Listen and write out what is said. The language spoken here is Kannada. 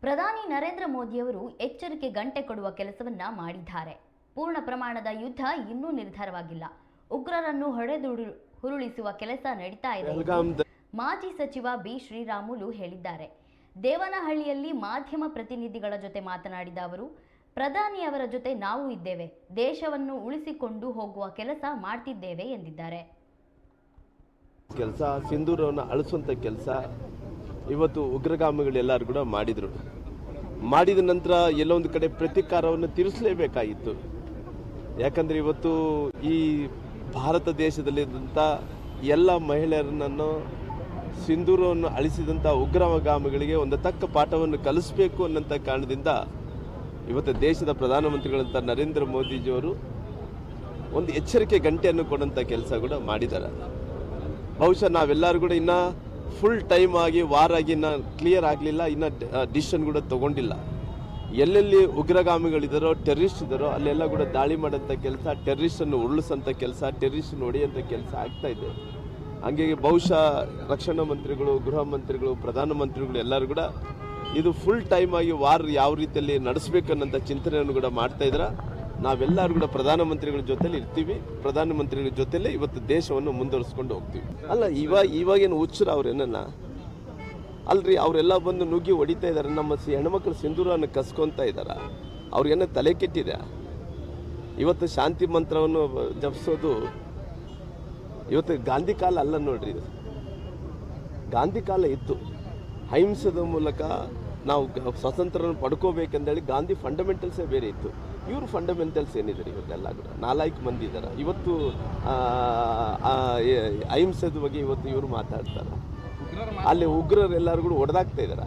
ಪ್ರಧಾನಿ ನರೇಂದ್ರ ಮೋದಿಯವರು ಎಚ್ಚರಿಕೆ ಗಂಟೆ ಕೊಡುವ ಕೆಲಸವನ್ನ ಮಾಡಿದ್ದಾರೆ. ಪೂರ್ಣ ಪ್ರಮಾಣದ ಯುದ್ಧ ಇನ್ನೂ ನಿರ್ಧಾರವಾಗಿಲ್ಲ. ಉಗ್ರರನ್ನು ಹುರುಳಿಸುವ ಕೆಲಸ ನಡೀತಾ ಇದೆ ಎಂದು ಮಾಜಿ ಸಚಿವ ಬಿ ಶ್ರೀರಾಮುಲು ಹೇಳಿದ್ದಾರೆ. ದೇವನಹಳ್ಳಿಯಲ್ಲಿ ಮಾಧ್ಯಮ ಪ್ರತಿನಿಧಿಗಳ ಜೊತೆ ಮಾತನಾಡಿದ ಅವರು, ಪ್ರಧಾನಿ ಅವರ ಜೊತೆ ನಾವು ಇದ್ದೇವೆ, ದೇಶವನ್ನು ಉಳಿಸಿಕೊಂಡು ಹೋಗುವ ಕೆಲಸ ಮಾಡ್ತಿದ್ದೇವೆ ಎಂದಿದ್ದಾರೆ. ಕೆಲಸ ಸಿಂಧೂರವನ್ನು ಅಳಿಸುವಂಥ ಕೆಲಸ ಇವತ್ತು ಉಗ್ರಗಾಮಿಗಳೆಲ್ಲರೂ ಕೂಡ ಮಾಡಿದ ನಂತರ ಎಲ್ಲೊಂದು ಕಡೆ ಪ್ರತೀಕಾರವನ್ನು ತೀರಿಸಲೇಬೇಕಾಗಿತ್ತು. ಯಾಕಂದರೆ ಇವತ್ತು ಈ ಭಾರತ ದೇಶದಲ್ಲಿದ್ದಂಥ ಎಲ್ಲ ಮಹಿಳೆಯರನ್ನು ಸಿಂಧೂರವನ್ನು ಅಳಿಸಿದಂಥ ಉಗ್ರಗಾಮಿಗಳಿಗೆ ಒಂದು ತಕ್ಕ ಪಾಠವನ್ನು ಕಲಿಸಬೇಕು ಅನ್ನೋಂಥ ಕಾರಣದಿಂದ ಇವತ್ತು ದೇಶದ ಪ್ರಧಾನಮಂತ್ರಿಗಳಂಥ ನರೇಂದ್ರ ಮೋದಿಜಿಯವರು ಒಂದು ಎಚ್ಚರಿಕೆ ಗಂಟೆಯನ್ನು ಕೊಡೋಂಥ ಕೆಲಸ ಕೂಡ ಮಾಡಿದ್ದಾರೆ. ಬಹುಶಃ ನಾವೆಲ್ಲರೂ ಕೂಡ ಇನ್ನೂ ಫುಲ್ ಟೈಮ್ ಆಗಿ ವಾರಾಗಿ ಇನ್ನೂ ಕ್ಲಿಯರ್ ಆಗಲಿಲ್ಲ, ಇನ್ನೂ ಡಿಸಿಷನ್ ಕೂಡ ತೊಗೊಂಡಿಲ್ಲ. ಎಲ್ಲೆಲ್ಲಿ ಉಗ್ರಗಾಮಿಗಳಿದ್ದಾರೋ ಟೆರರಿಸ್ಟ್ ಇದ್ದಾರೋ ಅಲ್ಲೆಲ್ಲ ಕೂಡ ದಾಳಿ ಮಾಡೋಂಥ ಕೆಲಸ, ಟೆರರಿಸ್ಟನ್ನು ಉರುಳಿಸೋಂಥ ಕೆಲಸ, ಟೆರರಿಸ್ಟನ್ನು ಹೊಡೆಯೋಂಥ ಕೆಲಸ ಆಗ್ತಾಯಿದೆ. ಹಂಗಾಗಿ ಬಹುಶಃ ರಕ್ಷಣಾ ಮಂತ್ರಿಗಳು, ಗೃಹ ಮಂತ್ರಿಗಳು, ಪ್ರಧಾನಮಂತ್ರಿಗಳು ಎಲ್ಲರೂ ಕೂಡ ಇದು ಫುಲ್ ಟೈಮ್ ಆಗಿ ವಾರ ಯಾವ ರೀತಿಯಲ್ಲಿ ನಡೆಸಬೇಕನ್ನೋಂಥ ಚಿಂತನೆಯನ್ನು ಕೂಡ ಮಾಡ್ತಾಯಿದ್ರೆ ನಾವೆಲ್ಲರೂ ಕೂಡ ಪ್ರಧಾನಮಂತ್ರಿಗಳ ಜೊತೆಲಿ ಇರ್ತೀವಿ. ಪ್ರಧಾನಮಂತ್ರಿಗಳ ಜೊತೆಲೇ ಇವತ್ತು ದೇಶವನ್ನು ಮುಂದುವರಿಸ್ಕೊಂಡು ಹೋಗ್ತೀವಿ. ಅಲ್ಲ ಇವಾಗೇನು ಹುಚ್ಚರ ಅವ್ರೇನನ್ನ ಅಲ್ರಿ, ಅವರೆಲ್ಲ ಬಂದು ನುಗ್ಗಿ ಹೊಡಿತಾ ಇದ್ದಾರೆ. ನಮ್ಮ ಹೆಣ್ಮಕ್ಳು ಸಿಂಧೂರವನ್ನು ಕಸ್ಕೊತಾ ಇದ್ದಾರೆ. ಅವ್ರಿಗೇನೋ ತಲೆ ಕೆಟ್ಟಿದೆ. ಇವತ್ತು ಶಾಂತಿ ಮಂತ್ರವನ್ನು ಜಪಿಸೋದು ಇವತ್ತು ಗಾಂಧಿ ಕಾಲ ಅಲ್ಲ ನೋಡ್ರಿ. ಇದು ಗಾಂಧಿ ಕಾಲ ಇತ್ತು. ಅಹಿಂಸದ ಮೂಲಕ ನಾವು ಸ್ವಾತಂತ್ರ್ಯವನ್ನು ಪಡ್ಕೋಬೇಕಂದೇಳಿ ಗಾಂಧಿ ಫಂಡಮೆಂಟಲ್ಸೇ ಬೇರೆ ಇತ್ತು. ಇವರು ಫಂಡಮೆಂಟಲ್ಸ್ ಏನಿದ್ದಾರೆ ಇವತ್ತೆಲ್ಲ ಕೂಡ 4 ಮಂದಿ ಇದ್ದಾರೆ. ಇವತ್ತು ಅಹಿಂಸದ ಬಗ್ಗೆ ಇವತ್ತು ಇವರು ಮಾತಾಡ್ತಾರೆ. ಅಲ್ಲಿ ಉಗ್ರರೆಲ್ಲರೂ ಕೂಡ ಹೊಡೆದಾಗ್ತಾ ಇದ್ದಾರೆ.